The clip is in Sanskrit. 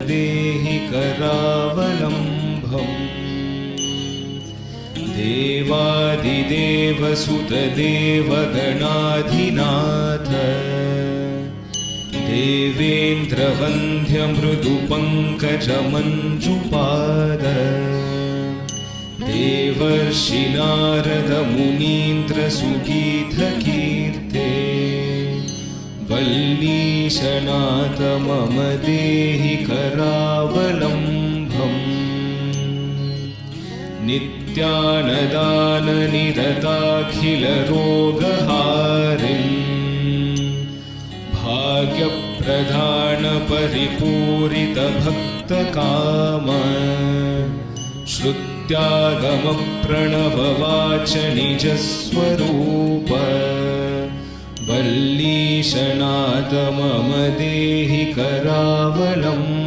देहि करावलम्बम् देवादिदेवसुतदेवगणाधिनाथ देवेन्द्रवन्द्यमृदुपङ्कजमञ्जुपाद देवर्षि नारदमुनीन्द्रसुगीतकीर्ते वल्लीशनाथ मम देहि करावलम्बम् नित्यानदाननिरताखिलरोगहारिम् भाग्यप्रधानपरिपूरितभक्तकाम श्रुत्यागमप्रणववाच निजस्वरूप वल्लीशनाथ मम देहि करावलम्बम्